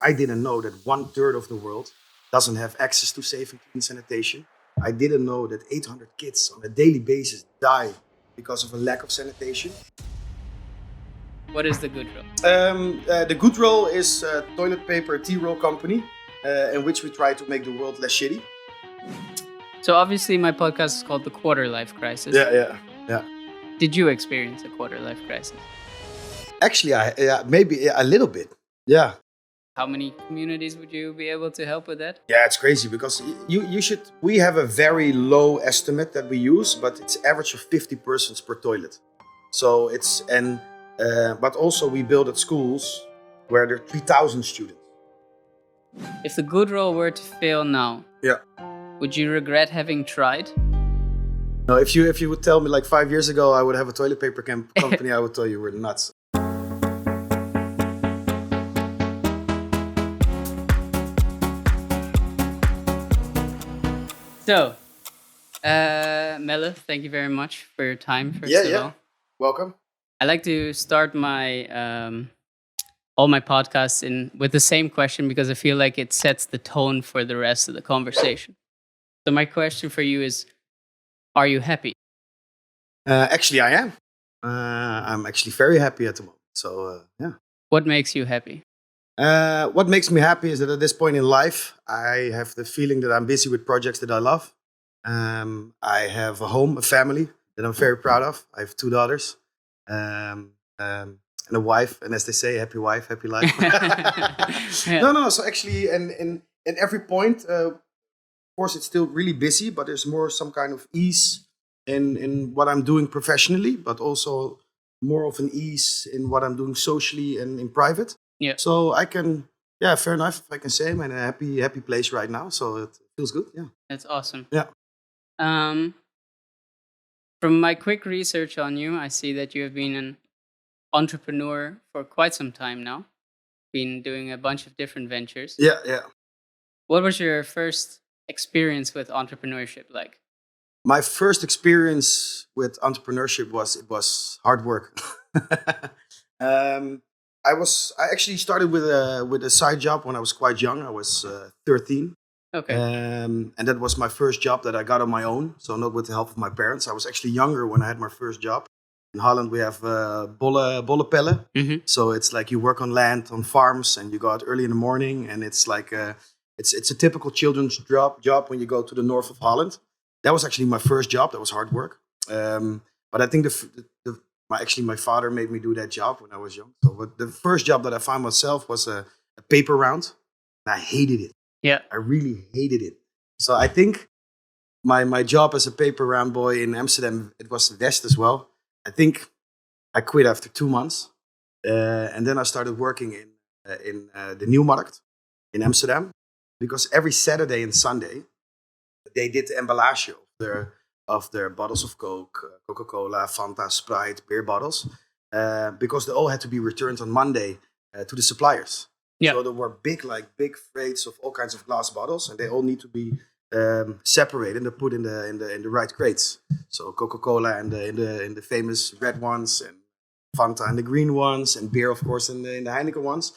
I didn't know that 1/3 of the world doesn't have access to safe and clean sanitation. I didn't know that 800 kids on a daily basis die because of a lack of sanitation. What is the good role? The good roll is a toilet paper tea roll company in which we try to make the world less shitty. So obviously my podcast is called The Quarter Life Crisis. Yeah. Did you experience a quarter life crisis? Actually, maybe a little bit. Yeah. How many communities would you be able to help with that? Yeah, it's crazy because you should. We have a very low estimate that we use, but it's average of 50 persons per toilet. So it's but also we build at schools where there are 3,000 students. If the good role were to fail now, Yeah. would you regret having tried? No, if you would tell me like 5 years ago I would have a toilet paper company, I would tell you we're nuts. So, Melle, thank you very much for your time. First of all, Welcome. I like to start my all my podcasts with the same question because I feel like it sets the tone for the rest of the conversation. So my question for you is: are you happy? Actually, I am. I'm actually very happy at the moment. So yeah. What makes you happy? What makes me happy is that at this point in life, I have the feeling that I'm busy with projects that I love. I have a home, a family that I'm very proud of. I have 2 daughters and a wife. And as they say, happy wife, happy life. Yeah. No. So actually, and at every point, of course, it's still really busy, but there's more some kind of ease in what I'm doing professionally, but also more of an ease in what I'm doing socially and in private. Yeah. So I can, fair enough. If I can say I'm in a happy place right now. So it feels good. Yeah. That's awesome. Yeah. From my quick research on you, I see that you have been an entrepreneur for quite some time now. Been doing a bunch of different ventures. Yeah. What was your first experience with entrepreneurship like? My first experience with entrepreneurship was hard work. I actually started with a side job when I was quite young. I was 13. Okay. And that was my first job that I got on my own. So not with the help of my parents. I was actually younger when I had my first job. In Holland, we have bollepellen. Mm-hmm. So it's like you work on land, on farms, and you go out early in the morning. And it's like it's a typical children's job when you go to the north of Holland. That was actually my first job. That was hard work. But I think my father made me do that job when I was young. So the first job that I found myself was a paper round. And I hated it. Yeah. I really hated it. So I think my job as a paper round boy in Amsterdam, it was West as well. I think I quit after 2 months. And then I started working in the Nieuwmarkt in Amsterdam. Because every Saturday and Sunday, they did the emballage of their bottles of Coke, Coca-Cola, Fanta, Sprite, beer bottles. Because they all had to be returned on Monday to the suppliers. Yeah. So there were big freights of all kinds of glass bottles, and they all need to be separated and put in the right crates. So Coca-Cola and in the famous red ones, and Fanta and the green ones, and beer, of course, in the Heineken ones.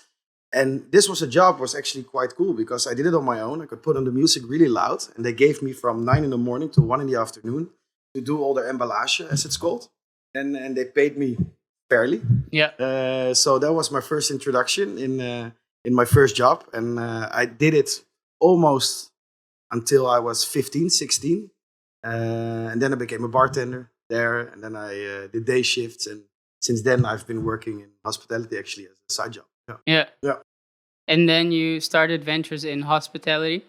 And this was actually quite cool because I did it on my own. I could put on the music really loud, and they gave me from 9 in the morning to 1 in the afternoon to do all their emballage, as it's called, and they paid me fairly. Yeah. So that was my first introduction in my first job, and I did it almost until I was 15, 16. And then I became a bartender there, and then I did day shifts, and since then I've been working in hospitality actually as a side job. Yeah. And then you started ventures in hospitality.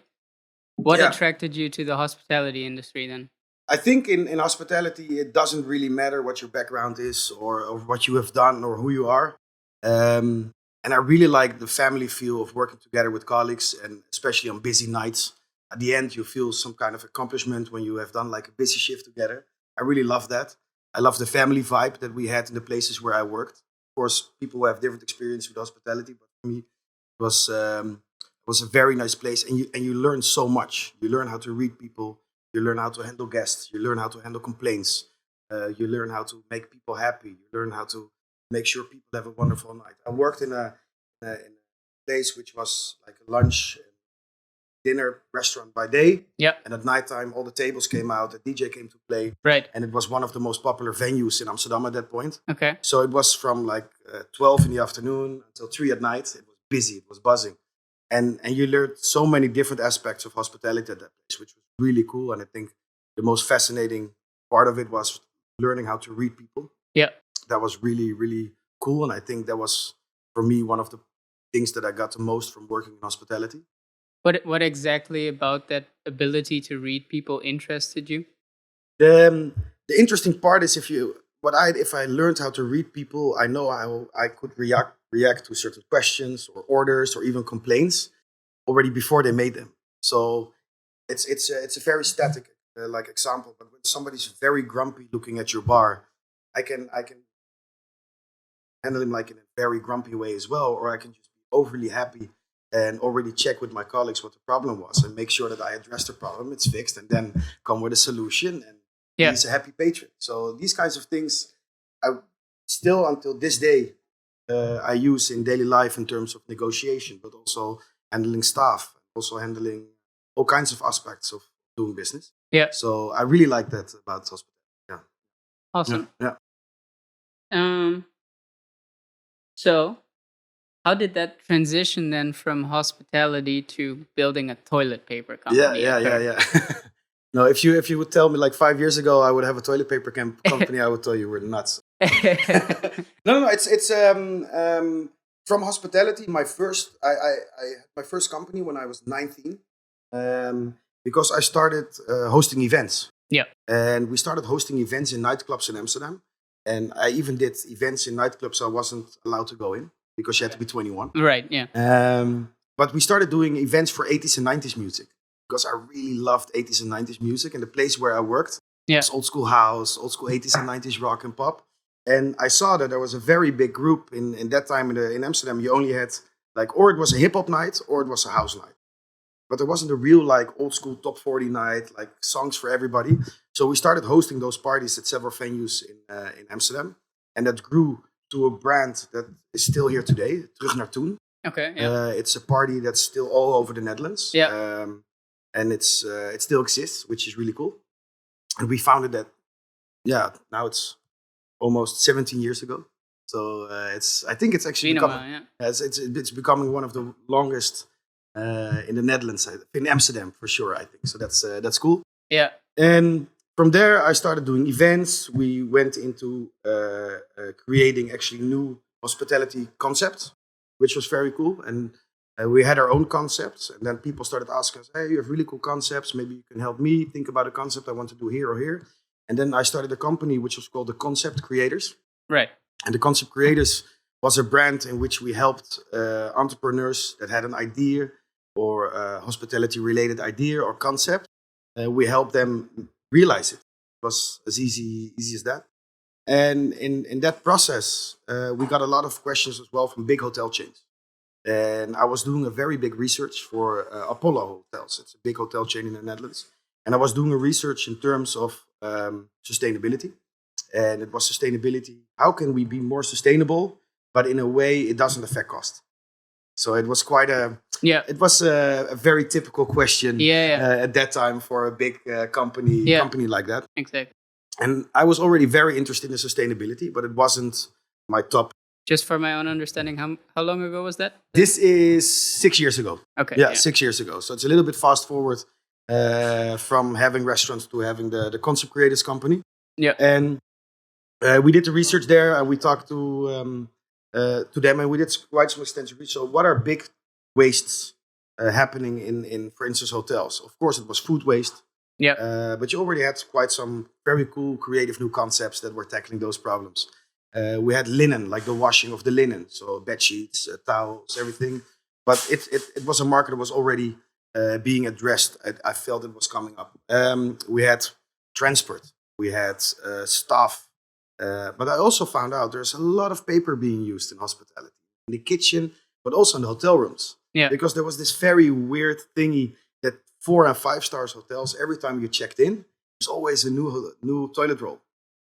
What attracted you to the hospitality industry then? I think in hospitality, it doesn't really matter what your background is or what you have done or who you are. And I really like the family feel of working together with colleagues, and especially on busy nights. At the end, you feel some kind of accomplishment when you have done like a busy shift together. I really love that. I love the family vibe that we had in the places where I worked. Of course, people have different experience with hospitality, but for me, it was a very nice place, and you learn so much. You learn how to read people. You learn how to handle guests. You learn how to handle complaints. You learn how to make people happy. You learn how to make sure people have a wonderful night. I worked in a place which was like a lunch, dinner restaurant by day. Yeah. And at nighttime, all the tables came out, a DJ came to play. Right. And it was one of the most popular venues in Amsterdam at that point. Okay. So it was from like 12 in the afternoon until 3 at night. It was busy, it was buzzing. And you learned so many different aspects of hospitality at that place, which was really cool. And I think the most fascinating part of it was learning how to read people. Yeah. That was really, really cool. And I think that was, for me, one of the things that I got the most from working in hospitality. What exactly about that ability to read people interested you? The interesting part is if I learned how to read people, I know how I could react to certain questions or orders or even complaints already before they made them. So it's a very static like example. But when somebody's very grumpy looking at your bar, I can handle him like in a very grumpy way as well, or I can just be overly happy and already check with my colleagues what the problem was and make sure that I address the problem, it's fixed, and then come with a solution. And he's a happy patron. So these kinds of things, I still until this day, I use in daily life in terms of negotiation, but also handling staff, also handling all kinds of aspects of doing business. Yeah. So I really like that about hospitality. Yeah. Awesome. Yeah. So how did that transition then from hospitality to building a toilet paper company? Yeah. No, if you would tell me like 5 years ago I would have a toilet paper company, I would tell you we're nuts. No. It's from hospitality. My first company when I was 19, because I started hosting events. Yeah. And we started hosting events in nightclubs in Amsterdam, and I even did events in nightclubs I wasn't allowed to go in, because you had to be 21. Right, yeah. But we started doing events for 80s and 90s music, because I really loved 80s and 90s music. And the place where I worked was old school house, old school 80s and 90s rock and pop. And I saw that there was a very big group in that time in Amsterdam. You only had like, or it was a hip hop night or it was a house night. But there wasn't a real like old school top 40 night, like songs for everybody. So we started hosting those parties at several venues in Amsterdam. And that grew to a brand that is still here today, Terug naar Toen. Okay, yeah. It's a party that's still all over the Netherlands. Yeah. And it still exists, which is really cool. And we founded that, now it's almost 17 years ago. So I think it's actually it's becoming one of the longest in the Netherlands, in Amsterdam for sure, I think. So that's cool. Yeah. And from there, I started doing events. We went into creating actually new hospitality concepts, which was very cool. And we had our own concepts. And then people started asking us, hey, you have really cool concepts. Maybe you can help me think about a concept I want to do here or here. And then I started a company which was called the Concept Creators. Right. And the Concept Creators was a brand in which we helped entrepreneurs that had an idea or a hospitality-related idea or concept. We helped them realize it. It was as easy as that. And in that process, we got a lot of questions as well from big hotel chains. And I was doing a very big research for Apollo Hotels. It's a big hotel chain in the Netherlands. And I was doing a research in terms of sustainability. And it was sustainability. How can we be more sustainable, but in a way it doesn't affect cost? So it was quite it was a very typical question at that time for a big company like that. Exactly. And I was already very interested in sustainability, but it wasn't my top. Just for my own understanding, how long ago was that? This is 6 years ago. Okay. Yeah, 6 years ago. So it's a little bit fast forward from having restaurants to having the Concept Creators company. Yeah. And we did the research there, and we talked to them, and we did quite some extensive research. So what are big wastes happening in, for instance, hotels? Of course, it was food waste. Yeah. But you already had quite some very cool, creative new concepts that were tackling those problems. We had linen, like the washing of the linen, so bed sheets, towels, everything. But it was a market that was already being addressed. I felt it was coming up. We had transport, we had staff. But I also found out there's a lot of paper being used in hospitality, in the kitchen, but also in the hotel rooms. Yeah. Because there was this very weird thingy that 4 and 5 stars hotels, every time you checked in, there's always a new toilet roll.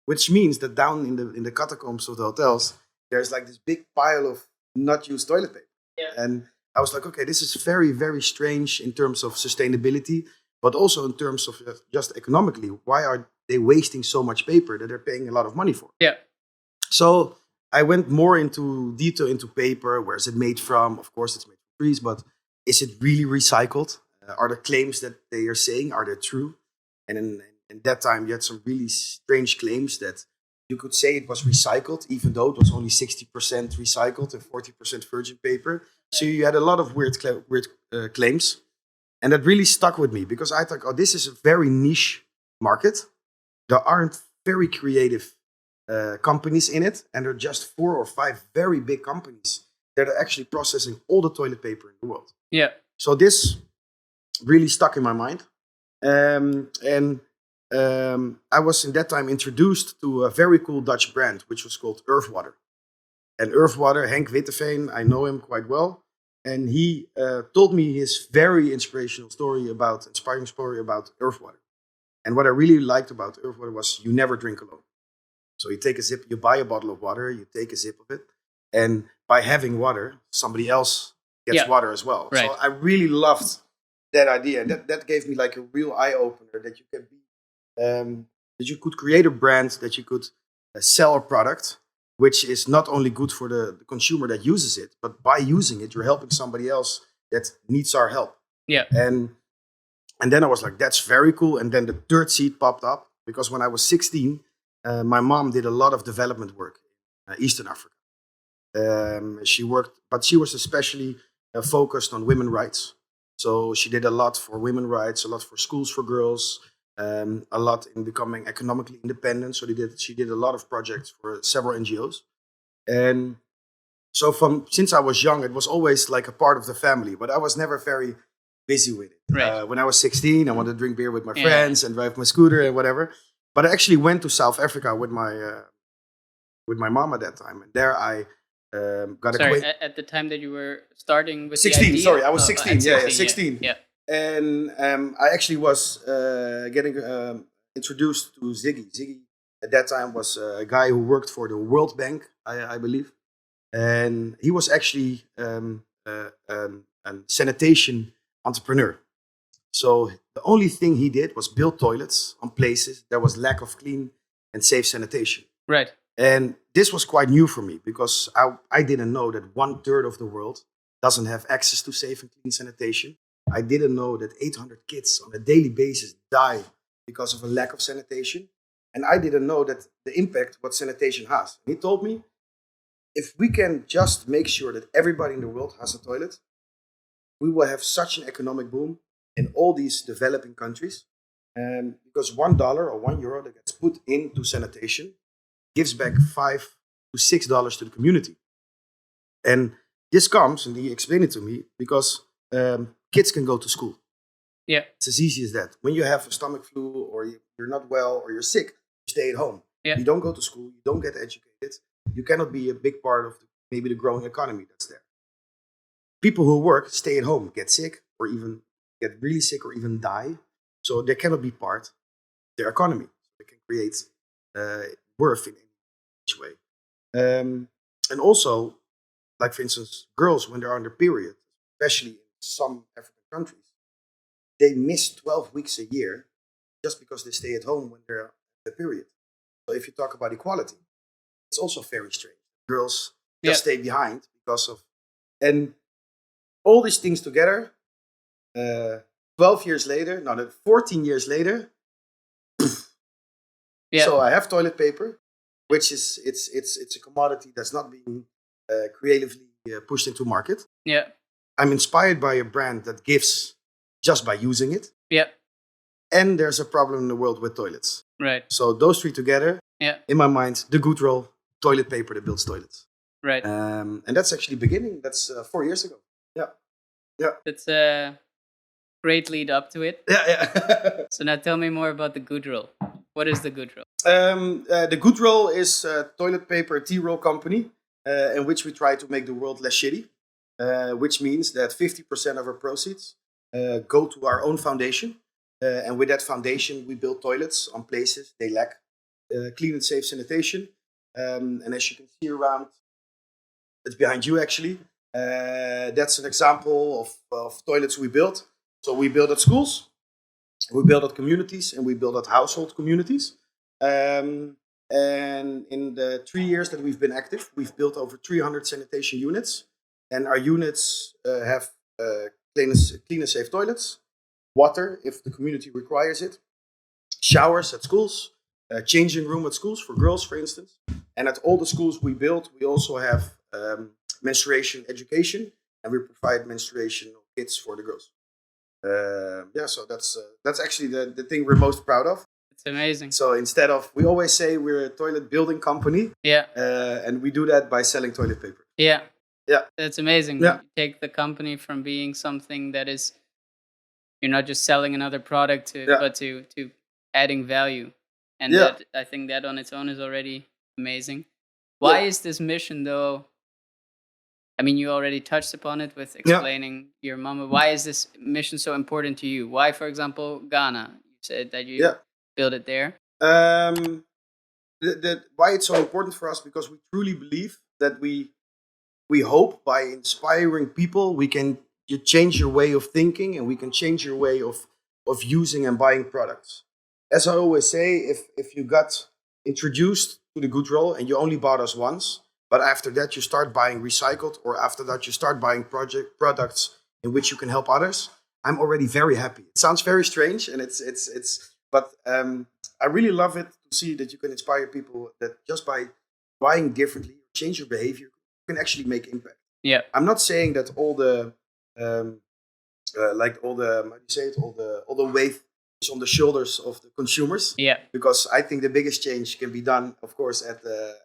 Which means that down in the catacombs of the hotels, there's like this big pile of not used toilet paper. Yeah. And I was like, okay, this is very, very strange in terms of sustainability, but also in terms of just economically. Why are they wasting so much paper that they're paying a lot of money for? Yeah. So I went more into detail into paper. Where is it made from? Of course, it's made from trees, but is it really recycled? Are the claims that they are saying, are they true? And in that time, you had some really strange claims that you could say it was recycled, even though it was only 60% recycled and 40% virgin paper. So you had a lot of weird claims. And that really stuck with me because I thought, oh, this is a very niche market. There aren't very creative companies in it. And there are just 4 or 5 very big companies that are actually processing all the toilet paper in the world. Yeah. So this really stuck in my mind. And I was in that time introduced to a very cool Dutch brand, which was called Earthwater. And Earthwater, Henk Witteveen, I know him quite well. And he told me his very inspiring story about Earthwater. And what I really liked about Earthwater was you never drink alone. So you take a sip, you buy a bottle of water, you take a sip of it. And by having water, somebody else gets water as well. Right. So I really loved that idea. And that gave me like a real eye-opener that you can be, that you could create a brand, that you could sell a product, which is not only good for the consumer that uses it, but by using it, you're helping somebody else that needs our help. Yeah. And then I was like, that's very cool. And then the third seed popped up because when I was 16, my mom did a lot of development work in Eastern Africa. She worked, but she was especially focused on women's rights. So she did a lot for women's rights, a lot for schools for girls, a lot in becoming economically independent. So she did a lot of projects for several NGOs. And so since I was young, it was always like a part of the family, but I was never very busy with it. Right. When I was 16, I wanted to drink beer with my friends and drive my scooter and whatever. But I actually went to South Africa with my mom at that time. And there I got acquainted. At the time that you were starting with 16, the idea? sorry, I was 16. Yeah, 16. Yeah. And I actually was getting introduced to Ziggy. Ziggy at that time was a guy who worked for the World Bank, I believe. And he was actually a sanitation entrepreneur. So the only thing he did was build toilets on places there was lack of clean and safe sanitation. Right. And this was quite new for me because I didn't know that 1/3 of the world doesn't have access to safe and clean sanitation. I didn't know that 800 kids on a daily basis die because of a lack of sanitation. And I didn't know that the impact what sanitation has. And he told me, if we can just make sure that everybody in the world has a toilet, we will have such an economic boom in all these developing countries. Because $1 or €1 that gets put into sanitation gives back $5 to $6 to the community. And this comes, and he explained it to me, because kids can go to school. Yeah. It's as easy as that. When you have a stomach flu or you're not well or you're sick, you stay at home. Yeah. You don't go to school. You don't get educated. You cannot be a big part of maybe the growing economy that's there. People who work stay at home, get sick, or even get really sick or even die. So they cannot be part of their economy. They can create worth in each way. And also, like for instance, girls, when they're on their period, especially in some African countries, they miss 12 weeks a year just because they stay at home when they're on their period. So if you talk about equality, it's also very strange. Girls just stay behind because of... And all these things together, 12 years later, 14 years later, so I have toilet paper, which is it's a commodity that's not being creatively pushed into market. Yeah. I'm inspired by a brand that gives just by using it. Yeah. And there's a problem in the world with toilets. Right. So those three together, in my mind, the good roll, toilet paper that builds toilets. Right. And that's actually beginning. That's 4 years ago. Yeah. Yeah. That's a great lead up to it. Yeah. So now tell me more about the good roll. What is the good roll? The good roll is a toilet paper tea roll company in which we try to make the world less shitty, which means that 50% of our proceeds go to our own foundation. And with that foundation, we build toilets on places they lack clean and safe sanitation. And as you can see around, it's behind you actually. That's an example of toilets we built. So we build at schools, we build at communities, and we build at household communities. Um, and in the 3 years that we've been active, we've built over 300 sanitation units. And our units have clean and safe toilets, water if the community requires it, showers at schools, changing room at schools for girls, for instance. And at all the schools we build, we also have menstruation education, and we provide menstruation kits for the girls. So that's actually the thing we're most proud of. It's amazing. So instead of, we always say we're a toilet building company, Yeah. and we do that by selling toilet paper. Yeah. Yeah. That's amazing. Yeah. You take the company from being something that is, you're not just selling another product but to adding value. And that, I think that on its own is already amazing. Why is this mission though? I mean, you already touched upon it with explaining your mama. Why is this mission so important to you? Why, for example, Ghana? You said that you built it there. Why it's so important for us, because we truly believe that we hope by inspiring people, we can change your way of thinking, and we can change your way of using and buying products. As I always say, if you got introduced to the good roll and you only bought us once, but after that you start buying recycled, or after that you start buying products in which you can help others, I'm already very happy. It sounds very strange, and but I really love it to see that you can inspire people, that just by buying differently, change your behavior, you can actually make impact. Yeah. I'm not saying that all the all the weight is on the shoulders of the consumers. Yeah. Because I think the biggest change can be done, of course, at the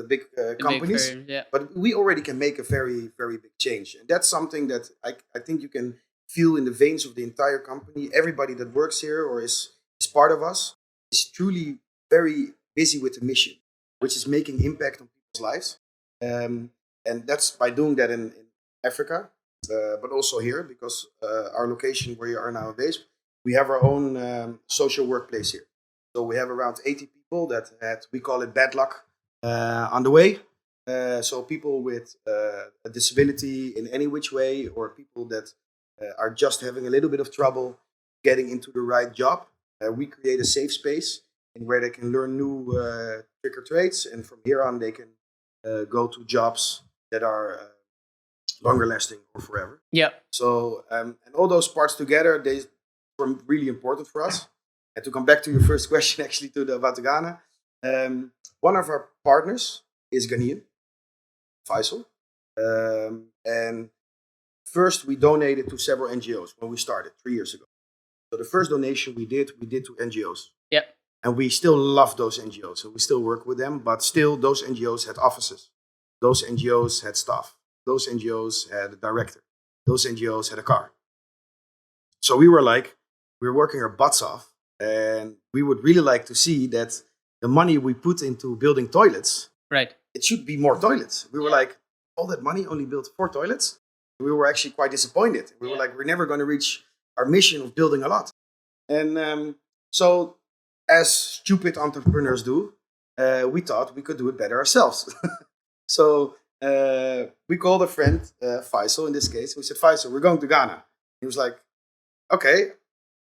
big companies. Big firms, but we already can make a very, very big change, and that's something that I think you can feel in the veins of the entire company. Everybody that works here or is part of us is truly very busy with the mission, which is making impact on people's lives. And that's by doing that in Africa, but also here, because our location where you are nowadays, we have our own social workplace here. So we have around 80 people that had, we call it bad luck, on the way. So people with a disability in any which way, or people that are just having a little bit of trouble getting into the right job. We create a safe space in where they can learn new trick or trades, and from here on they can go to jobs that are longer lasting or forever. Yeah. So and all those parts together, they were really important for us. And to come back to your first question, actually, about Ghana, one of our partners is Ghanaian, Faisal, and first we donated to several NGOs when we started 3 years ago. So the first donation we did to NGOs. Yeah. And we still love those NGOs, and we still work with them, but still those NGOs had offices. Those NGOs had staff. Those NGOs had a director. Those NGOs had a car. So we were like, we're working our butts off, and we would really like to see that the money we put into building toilets, right, it should be more toilets. We were like, all that money only built 4 toilets. We were actually quite disappointed. We were like, we're never going to reach our mission of building a lot. And so, as stupid entrepreneurs do, we thought we could do it better ourselves. So we called a friend, Faisal in this case. We said, Faisal, we're going to Ghana. He was like, okay,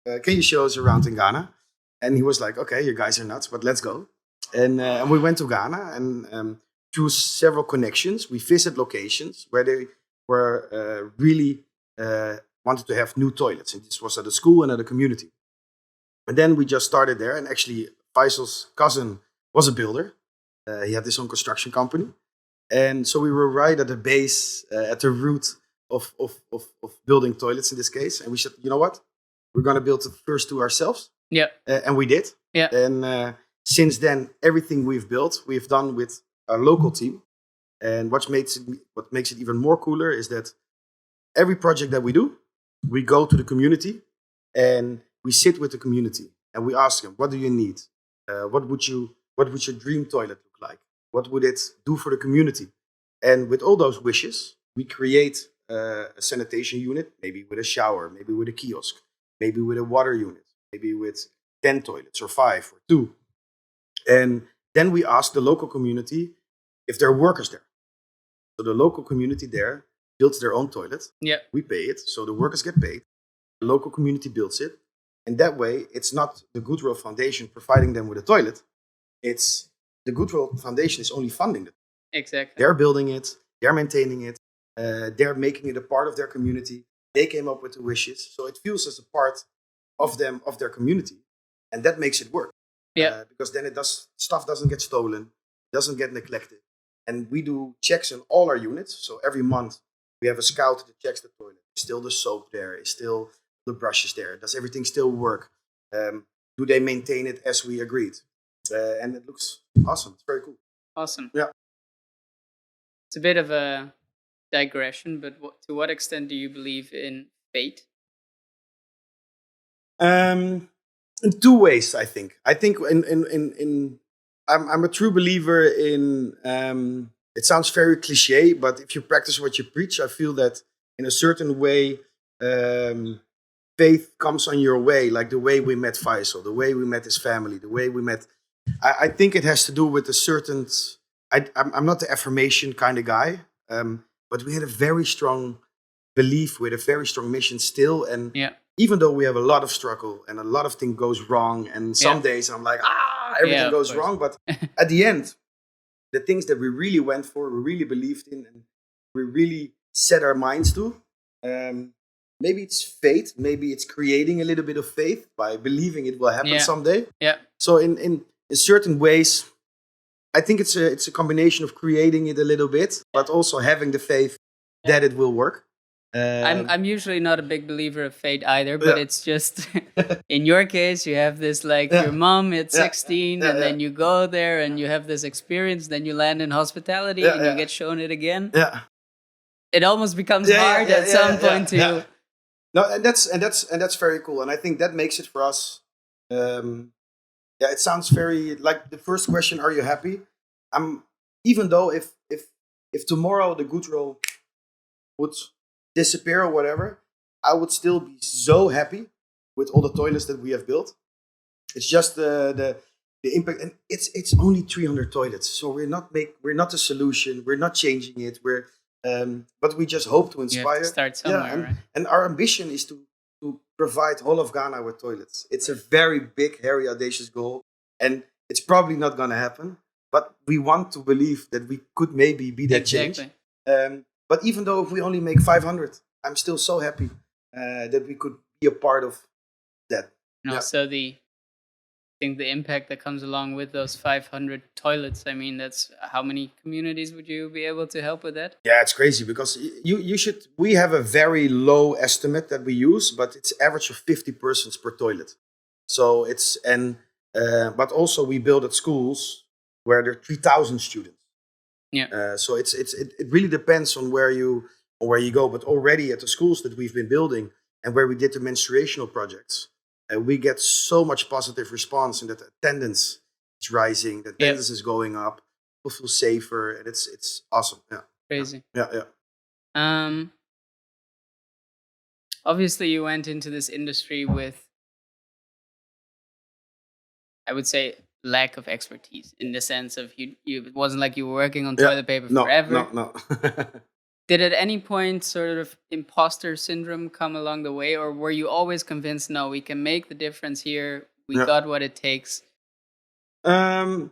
can you show us around in Ghana? And he was like, okay, you guys are nuts, but let's go. And we went to Ghana, and through several connections, we visited locations where they were really wanted to have new toilets. And this was at a school and at a community. And then we just started there. And actually, Faisal's cousin was a builder. He had his own construction company. And so we were right at the base, at the root of building toilets in this case. And we said, you know what? We're going to build the first 2 ourselves. Yeah. And we did. Yeah. And since then, everything we've built, we've done with our local team. And what makes it even more cooler is that every project that we do, we go to the community and we sit with the community and we ask them, what do you need? What would your dream toilet look like? What would it do for the community? And with all those wishes, we create a sanitation unit, maybe with a shower, maybe with a kiosk, maybe with a water unit, maybe with 10 toilets or 5 or 2. And then we ask the local community if there are workers there. So the local community there builds their own toilet. Yeah. We pay it, so the workers get paid. The local community builds it. And that way, it's not the Goodwill Foundation providing them with a toilet. It's the Goodwill Foundation is only funding it. Exactly. They're building it. They're maintaining it. They're making it a part of their community. They came up with the wishes. So it feels as a part of them, of their community. And that makes it work. Yeah. Because then stuff doesn't get stolen, doesn't get neglected. And we do checks in all our units. So every month we have a scout that checks the toilet. Is still the soap there? Is still the brushes there? Does everything still work? Do they maintain it as we agreed? And it looks awesome. It's very cool. Awesome. Yeah. It's a bit of a digression, but to what extent do you believe in fate? In two ways, I think. I think I'm a true believer in. It sounds very cliche, but if you practice what you preach, I feel that in a certain way, faith comes on your way, like the way we met Faisal, the way we met his family, the way we met. I think it has to do with a certain. I'm not the affirmation kind of guy, but we had a very strong belief with a very strong mission still, and even though we have a lot of struggle and a lot of things goes wrong, and some days I'm like, everything goes wrong, but at the end, the things that we really went for, we really believed in, and we really set our minds to. Maybe it's faith, maybe it's creating a little bit of faith by believing it will happen someday. Yeah. So in certain ways, I think it's a combination of creating it a little bit, but also having the faith that it will work. I'm usually not a big believer of fate either, but it's just in your case, you have this your mom at 16, and then you go there and you have this experience, then you land in hospitality and you get shown it again. Yeah, it almost becomes hard at some point to. Yeah. No, and that's very cool, and I think that makes it for us. It sounds very like the first question: are you happy? Even though if tomorrow the Goodwill would disappear or whatever, I would still be so happy with all the toilets that we have built. It's just the impact, and it's only 300 toilets, so we're not the solution. We're not changing it. But we just hope to inspire. You have to start somewhere, right? And our ambition is to provide whole of Ghana with toilets. It's a very big, hairy, audacious goal, and it's probably not going to happen. But we want to believe that we could maybe be that change. But even though if we only make 500, I'm still so happy that we could be a part of that. And also I think the impact that comes along with those 500 toilets, I mean, that's how many communities would you be able to help with that? Yeah, it's crazy because we have a very low estimate that we use, but it's average of 50 persons per toilet. So but also we build at schools where there are 3,000 students. Yeah. So it really depends on where you go. But already at the schools that we've been building and where we did the menstruational projects, we get so much positive response, and that attendance is rising, that attendance is going up. People feel safer, and it's awesome. Yeah. Crazy. Yeah. Obviously, you went into this industry with, I would say, lack of expertise, in the sense of it wasn't like you were working on toilet paper forever. No. Did at any point sort of imposter syndrome come along the way, or were you always convinced, no, we can make the difference here, we got what it takes? I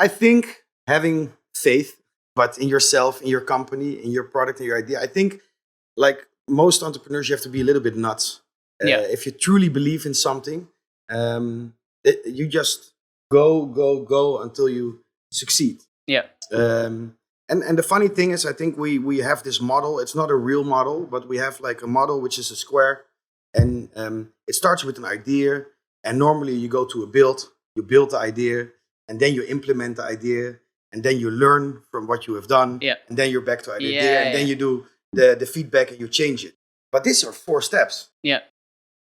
think having faith, but in yourself, in your company, in your product, in your idea. I think like most entrepreneurs, you have to be a little bit nuts. If you truly believe in something, you just go until you succeed. Yeah. And the funny thing is, I think we have this model. It's not a real model, but we have like a model which is a square, and it starts with an idea. And normally you go to a build, you build the idea, and then you implement the idea, and then you learn from what you have done, and then you're back to idea, and then you do the feedback and you change it. But these are 4 steps. Yeah.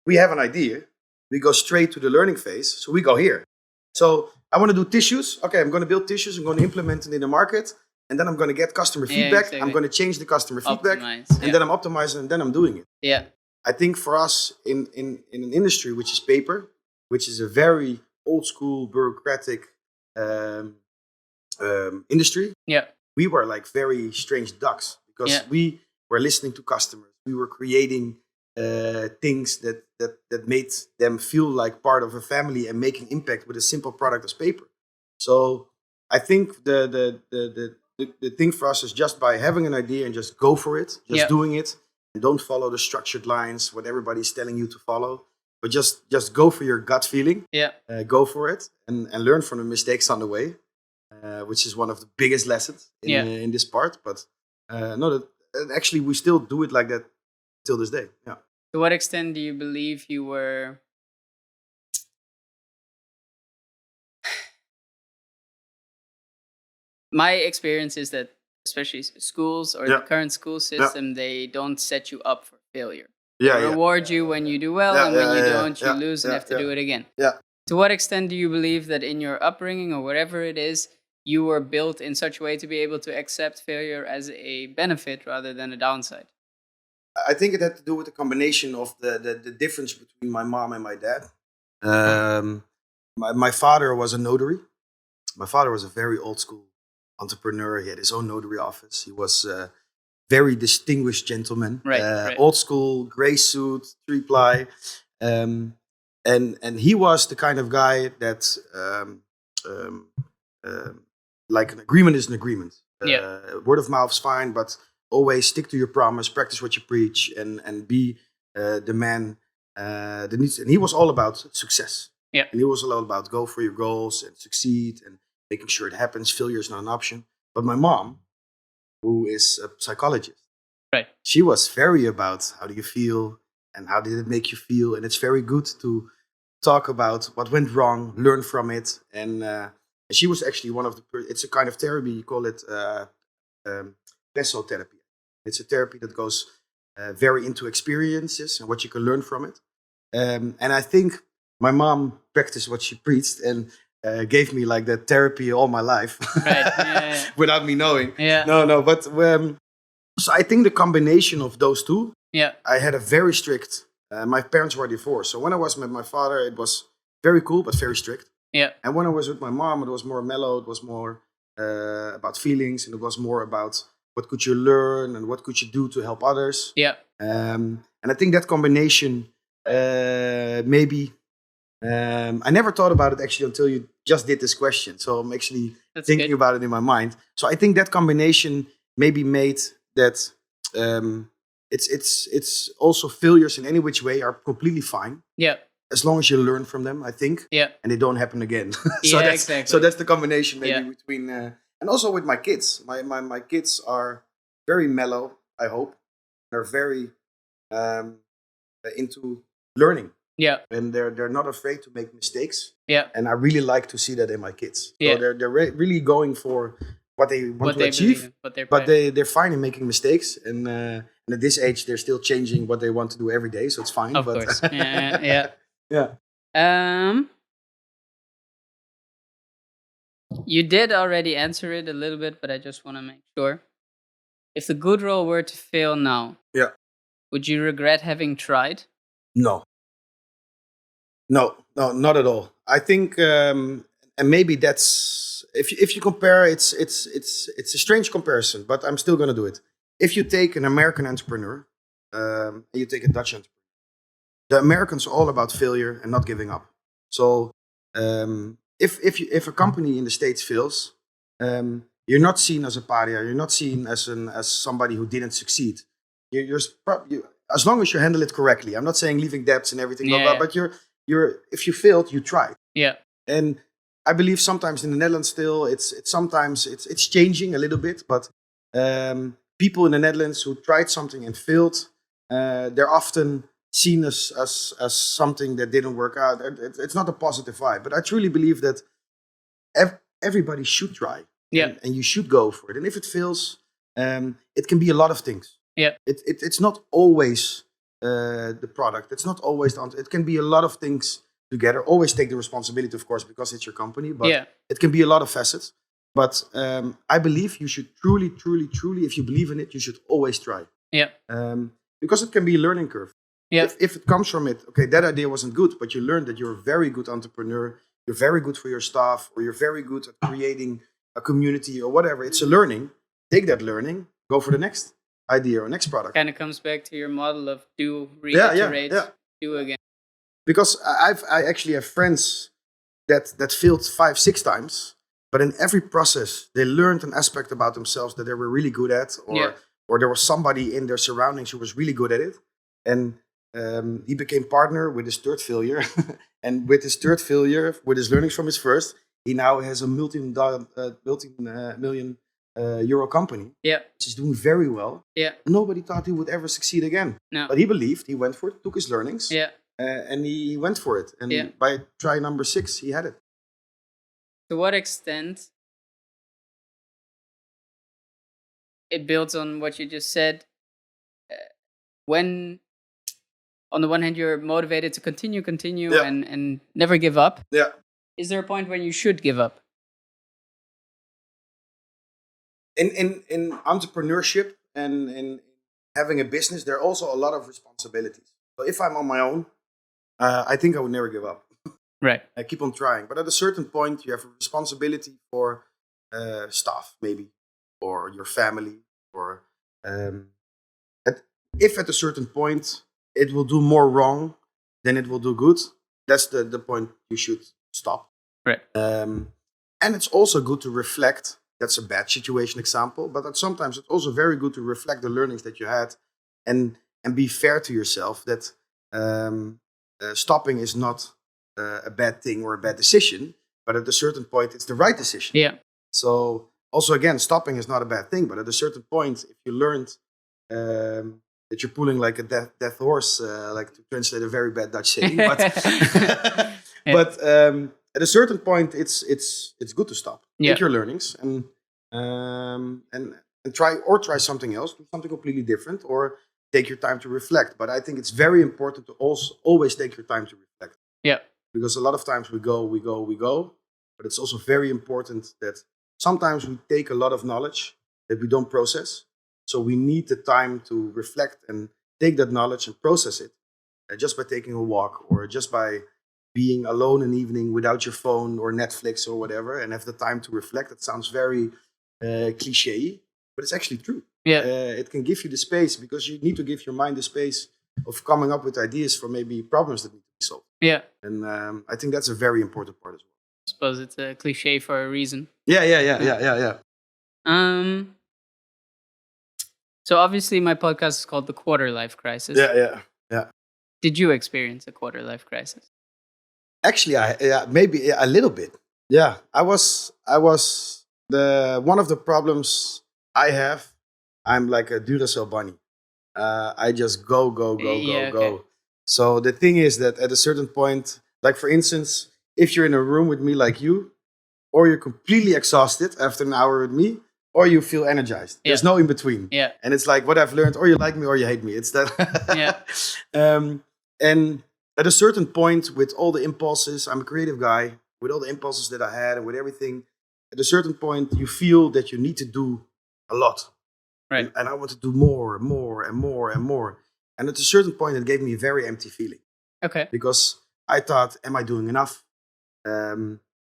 We have an idea. We go straight to the learning phase. So we go here. So I want to do tissues. Okay, I'm going to build tissues. I'm going to implement it in the market. And then I'm going to get customer feedback. Exactly. I'm going to change the customer feedback. And then I'm optimizing, and then I'm doing it. Yeah. I think for us in an industry which is paper, which is a very old school bureaucratic industry, we were like very strange ducks, because Yeah. we were listening to customers. We were creating things that made them feel like part of a family and making impact with a simple product as paper. So I think the thing for us is just by having an idea and just go for it, just Yeah. doing it, and don't follow the structured lines, what everybody's telling you to follow, but just go for your gut feeling, Yeah. go for it, and learn from the mistakes on the way, which is one of the biggest lessons in this part. But no, actually we still do it like that till this day. Yeah. To what extent do you believe you were my experience is that especially schools or Yeah. the current school system, they don't set you up for failure. Yeah, They reward you when you do well, Yeah, and when yeah, you yeah, don't, you yeah, lose and yeah, have to yeah. do it again. Yeah. To what extent do you believe that in your upbringing or whatever it is, you were built in such a way to be able to accept failure as a benefit rather than a downside? I think it had to do with the combination of the difference between my mom and my dad. My father was a notary. My father was a very old school entrepreneur. He had his own notary office. He was a very distinguished gentleman. Right. Old school, gray suit, 3-ply. And he was the kind of guy that um, like an agreement is an agreement. Word of mouth is fine, but always stick to your promise, practice what you preach, and be the man that needs. And he was all about success. Yeah. And he was all about go for your goals and succeed and making sure it happens. Failure is not an option. But my mom, who is a psychologist, Right. she was very about how do you feel and how did it make you feel. And it's very good to talk about what went wrong, learn from it. And she was actually one of the, it's a kind of therapy, you call it therapy. It's a therapy that goes very into experiences and what you can learn from it. And I think my mom practiced what she preached and gave me like that therapy all my life, Right. without me knowing. Yeah. No. But so I think the combination of those two. Yeah. I had a very strict. My parents were divorced, so when I was with my father, it was very cool but very strict. Yeah. And when I was with my mom, it was more mellow. It was more about feelings, and it was more about what could you learn and what could you do to help others. Yeah. And I think that combination, maybe. I never thought about it actually until you just did this question. So I'm actually That's thinking good. about it in my mind. So I think that combination maybe made that it's also failures in any which way are completely fine. Yeah. As long as you learn from them, I think. Yeah. And they don't happen again. Exactly. So that's the combination maybe Yeah. between and also with my kids. My kids are very mellow, I hope. They're very into learning. Yeah. And they're not afraid to make mistakes. Yeah. And I really like to see that in my kids. Yeah. So they're really going for what they want What to they achieve. believe in, what they're But passionate. they're fine in making mistakes. And at this age, they're still changing what they want to do every day. So it's fine. Of but course. Yeah. Yeah. You did already answer it a little bit, but I just want to make sure. If the good role were to fail now, Yeah. would you regret having tried? No, not at all. I think, and maybe that's if you compare, it's a strange comparison, but I'm still gonna do it. If you take an American entrepreneur, and you take a Dutch entrepreneur, the Americans are all about failure and not giving up. So if a company in the States fails, you're not seen as a pariah. You're not seen as somebody who didn't succeed. As long as you handle it correctly. I'm not saying leaving debts and everything, blah, blah, but you're if you failed, you tried. Yeah. And I believe sometimes in the Netherlands still it's changing a little bit, but people in the Netherlands who tried something and failed, they're often seen as something that didn't work out. It's not a positive vibe, but I truly believe that everybody should try. Yeah. And you should go for it. And if it fails, it can be a lot of things. Yeah. It's not always the product. It's not always it can be a lot of things together. Always take the responsibility, of course, because it's your company. But it can be a lot of facets. But I believe you should truly, if you believe in it, you should always try. Yeah. Because it can be a learning curve. Yeah. If it comes from it, okay, that idea wasn't good, but you learned that you're a very good entrepreneur. You're very good for your staff, or you're very good at creating a community or whatever. It's a learning. Take that learning, go for the next. idea or next product. Kind of comes back to your model of do, Yeah, reiterate, yeah. do again. Because I actually have friends that failed 5-6 times, but in every process they learned an aspect about themselves that they were really good at, or there was somebody in their surroundings who was really good at it, and he became partner with his third failure, and with his third failure, with his learnings from his first, he now has a multi-million euro company. Yeah, which is doing very well. yeah. Nobody thought he would ever succeed again, No. but he believed, he went for it, took his learnings. Yeah. And he went for it. And by try number 6, he had it. To what extent it builds on what you just said? When, on the one hand, you're motivated to continue and never give up. Yeah. Is there a point when you should give up? In entrepreneurship and in having a business, there are also a lot of responsibilities. So if I'm on my own, I think I would never give up. Right. I keep on trying. But at a certain point, you have a responsibility for staff, maybe, or your family. Or if at a certain point it will do more wrong than it will do good, that's the point you should stop. Right. And it's also good to reflect. That's a bad situation example, but sometimes it's also very good to reflect the learnings that you had and be fair to yourself that stopping is not a bad thing or a bad decision, but at a certain point it's the right decision. Yeah. So also again, stopping is not a bad thing, but at a certain point, if you learned that you're pulling like a death horse, like to translate a very bad Dutch saying, but but at a certain point, it's good to stop. Take your learnings and try something else, do something completely different, or take your time to reflect. But I think it's very important to also always take your time to reflect. Yeah. Because a lot of times we go, but it's also very important that sometimes we take a lot of knowledge that we don't process. So we need the time to reflect and take that knowledge and process it just by taking a walk or just by being alone in the evening without your phone or Netflix or whatever and have the time to reflect. It sounds very cliche, but it's actually true. Yeah. It can give you the space because you need to give your mind the space of coming up with ideas for maybe problems that need to be solved. Yeah. And I think that's a very important part as well. I suppose it's a cliche for a reason. Yeah. So obviously my podcast is called The Quarter Life Crisis. Yeah. Did you experience a quarter life crisis? Actually, maybe a little bit. Yeah, I was one of the problems I have. I'm like a Duracell bunny. I just go. So the thing is that at a certain point, like for instance, if you're in a room with me like you, or you're completely exhausted after an hour with me, or you feel energized. Yeah. There's no in between. Yeah. And it's like what I've learned, or you like me or you hate me. It's that. Yeah. And at a certain point, with all the impulses, I'm a creative guy, with all the impulses that I had and with everything, at a certain point, you feel that you need to do a lot. Right. And I want to do more. And at a certain point, it gave me a very empty feeling. Okay. Because I thought, am I doing enough?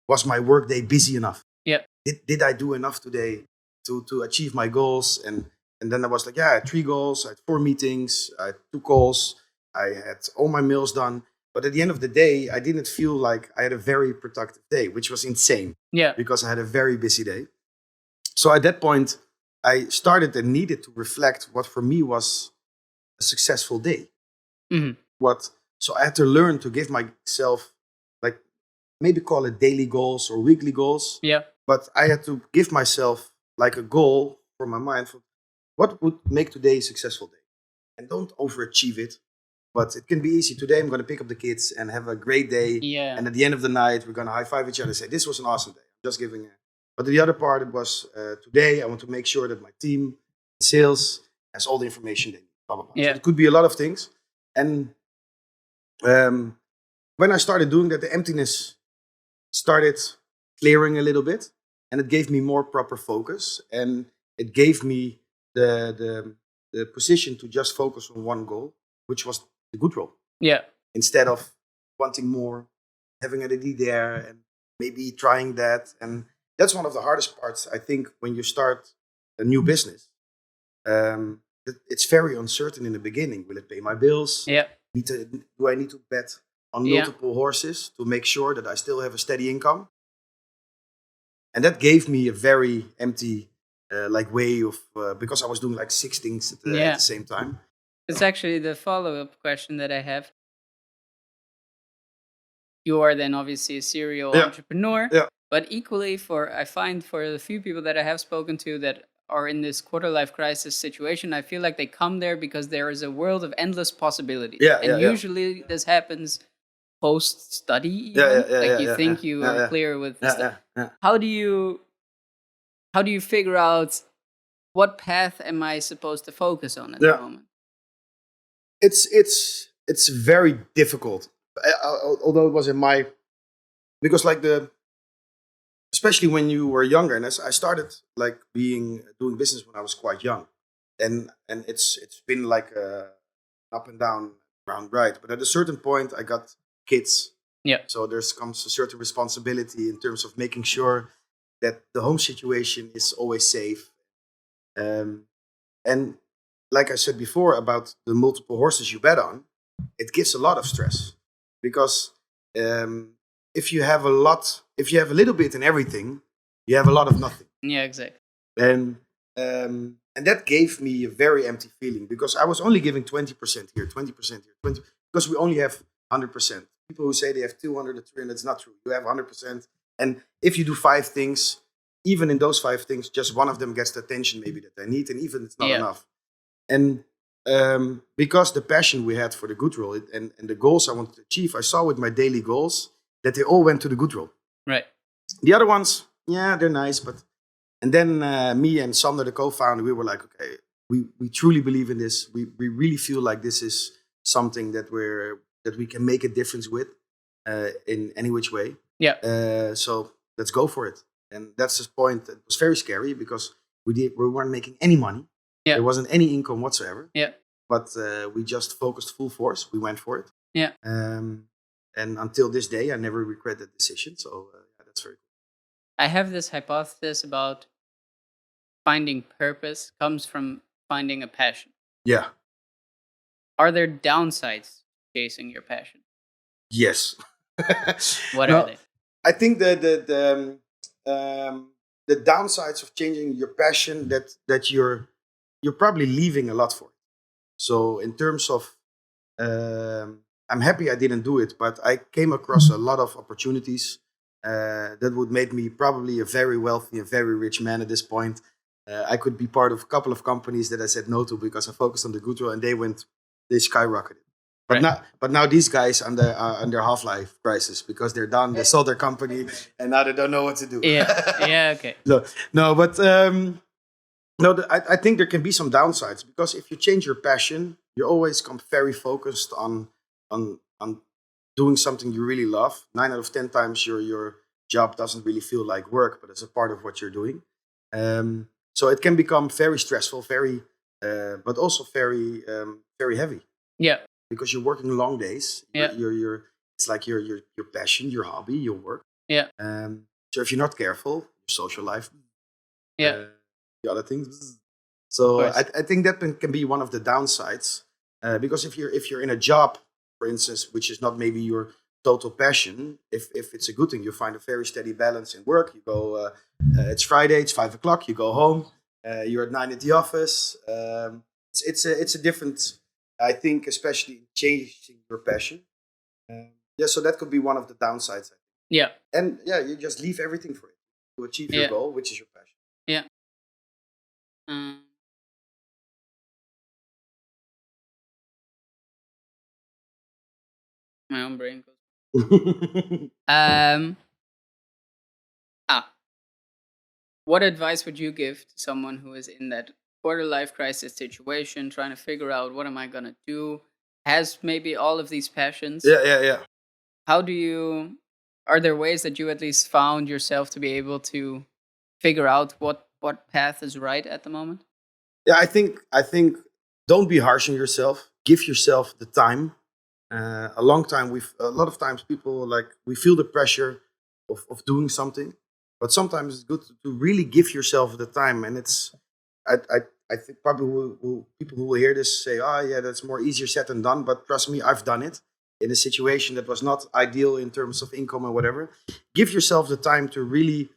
Was my workday busy enough? Yeah. Did I do enough today to achieve my goals? And then I was like, I had 3 goals, I had 4 meetings, I had 2 calls, I had all my mails done. But at the end of the day, I didn't feel like I had a very productive day, which was insane. Yeah. Because I had a very busy day. So at that point, I started and needed to reflect what for me was a successful day. Mm-hmm. So I had to learn to give myself, like, maybe call it daily goals or weekly goals. Yeah. But I had to give myself like a goal for my mind for what would make today a successful day. And don't overachieve it. But it can be easy. Today I'm going to pick up the kids and have a great day. Yeah. And at the end of the night, we're going to high five each other and say, this was an awesome day. I'm just giving it. But the other part, it was today I want to make sure that my team, sales, has all the information they need. Blah, blah, blah. Yeah. So it could be a lot of things. And when I started doing that, the emptiness started clearing a little bit. And it gave me more proper focus. And it gave me the position to just focus on one goal, which was the good role. Yeah. Instead of wanting more, having an idea there, and maybe trying that. And that's one of the hardest parts, I think, when you start a new business. it's very uncertain in the beginning. Will it pay my bills? Yeah. Do I need to bet on Yeah. multiple horses to make sure that I still have a steady income? And that gave me a very empty way of because I was doing like 6 things at the same time. It's actually the follow-up question that I have. You are then obviously a serial entrepreneur, but equally I find for the few people that I have spoken to that are in this quarter-life crisis situation, I feel like they come there because there is a world of endless possibilities. Usually this happens post-study even. You think you are clear with stuff. How do you figure out what path am I supposed to focus on at the moment? It's very difficult. Although it was because especially when you were younger, and I started like doing business when I was quite young, and it's been like up and down round right. But at a certain point, I got kids. Yeah. So comes a certain responsibility in terms of making sure that the home situation is always safe. And like I said before about the multiple horses you bet on, it gives a lot of stress because if you have a little bit in everything, you have a lot of nothing. Yeah, exactly. And that gave me a very empty feeling because I was only giving 20% here, 20% here, because we only have 100%. People who say they have 200 or 300, it's not true. You have 100%. And if you do 5 things, even in those 5 things, just one of them gets the attention maybe that they need, and even it's not enough. And because the passion we had for the good role and the goals I wanted to achieve, I saw with my daily goals that they all went to the good role. Right. The other ones, they're nice, but... And then me and Sander, the co-founder, we were like, okay, we truly believe in this. We really feel like this is something that we can make a difference with in any which way. Yeah. So let's go for it. And that's the point. It was very scary because we weren't making any money. Yeah. There wasn't any income whatsoever. Yeah. But we just focused full force. We went for it. Yeah. And until this day, I never regret that decision. So that's very cool. I have this hypothesis about finding purpose comes from finding a passion. Yeah. Are there downsides to chasing your passion? Yes. What are they? I think the downsides of changing your passion that you're probably leaving a lot for it. So in terms of, I'm happy I didn't do it, but I came across a lot of opportunities that would make me probably a very wealthy and very rich man at this point. I could be part of a couple of companies that I said no to because I focused on the good role, and they skyrocketed. But now these guys under half-life crisis because they're done. They sold their company and now they don't know what to do. Yeah, okay. I think there can be some downsides because if you change your passion, you always come very focused on doing something you really love. 9 out of 10 times your job doesn't really feel like work, but it's a part of what you're doing. So it can become very stressful, but also very very heavy. Yeah. Because you're working long days. Yeah. It's like your passion, your hobby, your work. Yeah. So if you're not careful, your social life. Yeah. The other things. So I think that can be one of the downsides. Because if you're in a job, for instance, which is not maybe your total passion, if it's a good thing, you find a very steady balance in work. You go, it's Friday, it's 5 o'clock, you go home, you're at 9 at the office. It's a different, I think, especially changing your passion. So that could be one of the downsides. Yeah. And you just leave everything for it to achieve your goal, which is your passion. Yeah. My own brain goes. What advice would you give to someone who is in that quarter-life crisis situation, trying to figure out what am I gonna do? Has maybe all of these passions. Yeah. Are there ways that you at least found yourself to be able to figure out what path is right at the moment? Yeah, I think don't be harsh on yourself. Give yourself the time. A lot of times people we feel the pressure of doing something, but sometimes it's good to really give yourself the time. And I think probably people who will hear this say, "Oh, yeah, that's more easier said than done." But trust me, I've done it in a situation that was not ideal in terms of income or whatever. Give yourself the time to really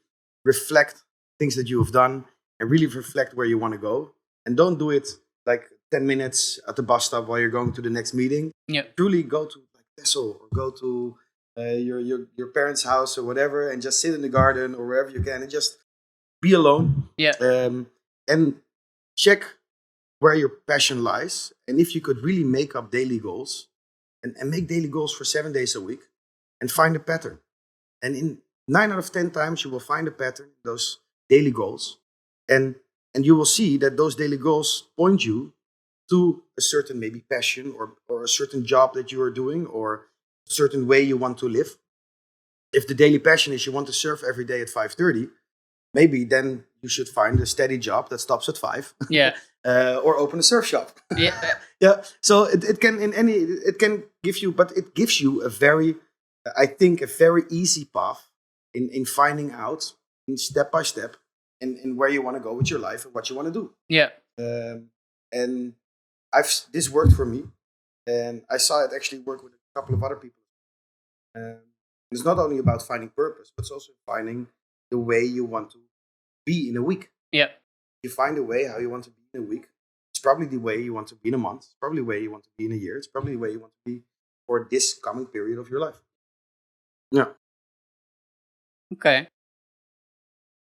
reflect things that you have done and really reflect where you want to go. And don't do it like 10 minutes at the bus stop while you're going to the next meeting. Yeah. Truly go to like Texel or go to your parents' house or whatever, and just sit in the garden or wherever you can and just be alone. Yeah. And check where your passion lies. And if you could really make up daily goals and make daily goals for 7 days a week and find a pattern. And in 9 out of 10 times, you will find a pattern, those daily goals. And you will see that those daily goals point you to a certain maybe passion or a certain job that you are doing or a certain way you want to live. If the daily passion is you want to surf every day at 5:30, maybe then you should find a steady job that stops at 5. Yeah. Or open a surf shop. Yeah. Yeah. So it can give you, but it gives you a very easy path in finding out in step by step in where you want to go with your life and what you want to do. Yeah. And this worked for me, and I saw it actually work with a couple of other people. It's not only about finding purpose, but it's also finding the way you want to be in a week. Yeah. You find a way how you want to be in a week. It's probably the way you want to be in a month. It's probably the way you want to be in a year. It's probably the way you want to be for this coming period of your life. Yeah. Okay.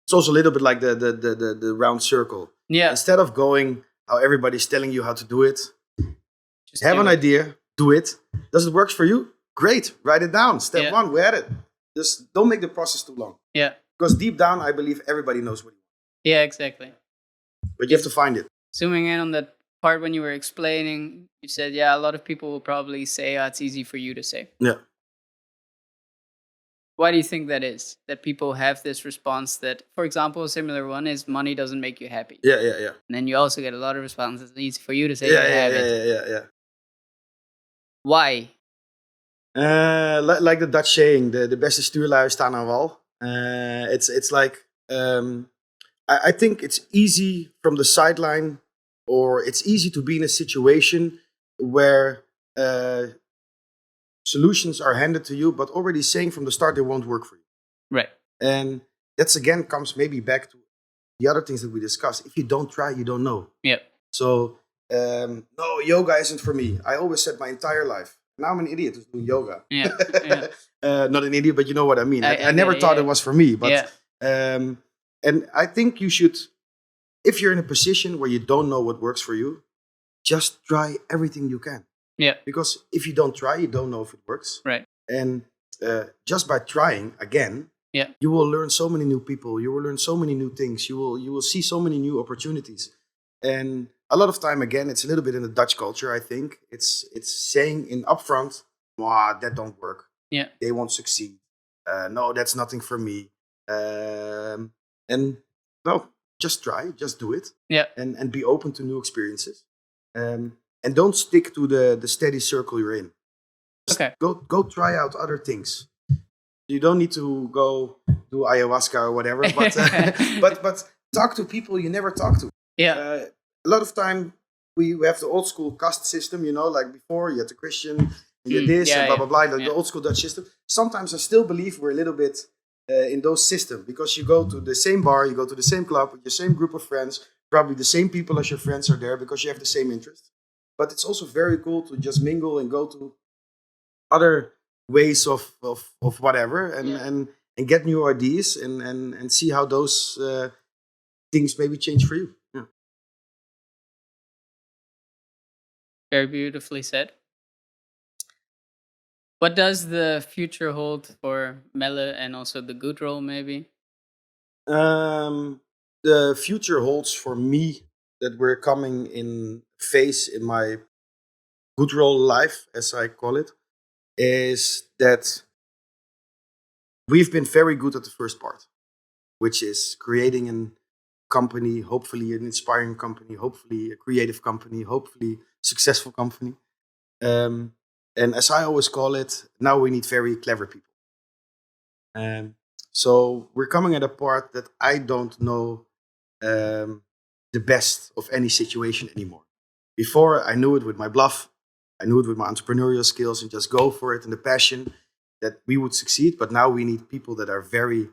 It's also a little bit like the round circle. Yeah. Instead of going how everybody's telling you how to do it, Just have do an it. idea, do it. Does it work for you? Great. Write it down. Step 1, we had it. Just don't make the process too long. Yeah. Because deep down, I believe everybody knows what you want. Yeah, exactly. But you have to find it. Zooming in on that part when you were explaining, you said, yeah, a lot of people will probably say, it's easy for you to say. Yeah. Why do you think that is? That people have this response that, for example, a similar one is money doesn't make you happy. Yeah. And then you also get a lot of responses. It's easy for you to say you have it. Yeah. Why? Like the Dutch saying, de beste stuurlui staan aan wal. It's like, I think it's easy from the sideline, or it's easy to be in a situation where solutions are handed to you, but already saying from the start they won't work for you. Right. And that's again comes maybe back to the other things that we discussed. If you don't try, you don't know. Yeah. So, no, yoga isn't for me. I always said my entire life. Now I'm an idiot who's doing yoga. Yeah. Not an idiot, but you know what I mean. I never get it, thought yeah. it was for me. But Yeah. and I think you should, if you're in a position where you don't know what works for you, just try everything you can. Yeah. Because if you don't try, you don't know if it works. Right. And just by trying again, Yeah. you will learn so many new people. You will learn so many new things. You will see so many new opportunities. And a lot of time, again, it's a little bit in the Dutch culture, I think. It's saying in upfront, that don't work. Yeah. They won't succeed. No, that's nothing for me. And no, just try, just do it. Yeah. And be open to new experiences. And don't stick to the steady circle you're in. Just Okay. Go try out other things. You don't need to go do ayahuasca or whatever, but talk to people you never talk to. Yeah. A lot of time we have the old school caste system, like before you had the Christian, you had this and blah blah blah, the old school Dutch system. Sometimes I still believe we're a little bit in those systems, because you go to the same bar, you go to the same club with your same group of friends, probably the same people as your friends are there because you have the same interests. But it's also very cool to just mingle and go to other ways of whatever and get new ideas and see how those things maybe change for you. Yeah. Very beautifully said. What does the future hold for Melle and also the good role, maybe? The future holds for me that we're coming in phase in my good role life, as I call it, is that we've been very good at the first part, which is creating a company, hopefully an inspiring company, hopefully a creative company, hopefully a successful company. And as I always call it, now we need very clever people. So we're coming at a part that I don't know the best of any situation anymore. Before, I knew it with my bluff, I knew it with my entrepreneurial skills, and just go for it and the passion that we would succeed. But now we need people that are very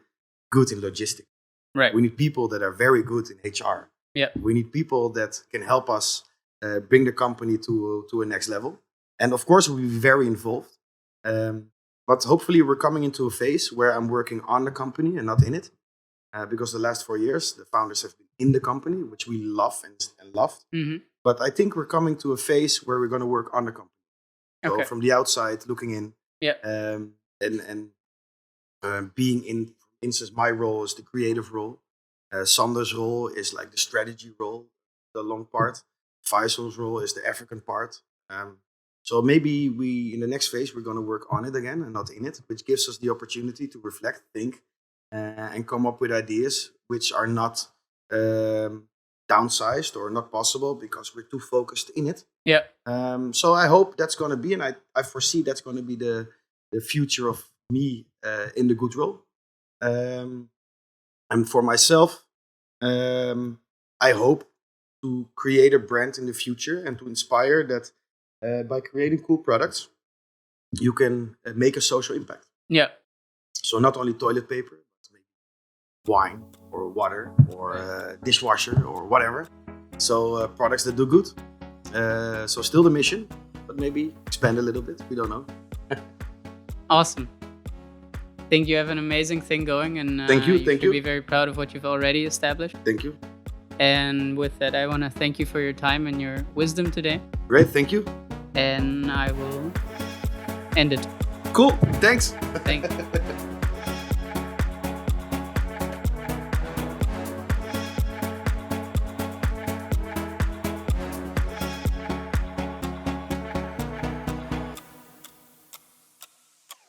good in logistics. Right. We need people that are very good in HR. Yeah. We need people that can help us bring the company to a next level. And of course, we'll be very involved. But hopefully, we're coming into a phase where I'm working on the company and not in it. Because the last 4 years, the founders have been in the company, which we love and loved. Mm-hmm. But I think we're coming to a phase where we're going to work on the company. So Okay. from the outside, looking in, Yeah. and being in, for instance, my role is the creative role. Sander's role is like the strategy role, the long part. Faisal's role is the African part. So maybe in the next phase, we're going to work on it again and not in it, which gives us the opportunity to reflect, think, and come up with ideas which are not downsized or not possible because we're too focused in it. Yeah. So I hope that's going to be, and I foresee that's going to be the future of me in the good role. And for myself, I hope to create a brand in the future and to inspire that by creating cool products, you can make a social impact. Yeah. So not only toilet paper, but maybe wine or water or dishwasher or whatever. So products that do good. So still the mission, but maybe expand a little bit. We don't know. Awesome. I think you have an amazing thing going, and Thank you. you Thank should you. be very proud of what you've already established. Thank you. And with that, I want to thank you for your time and your wisdom today. Great. Thank you. And I will end it. Cool. Thanks. Thank you.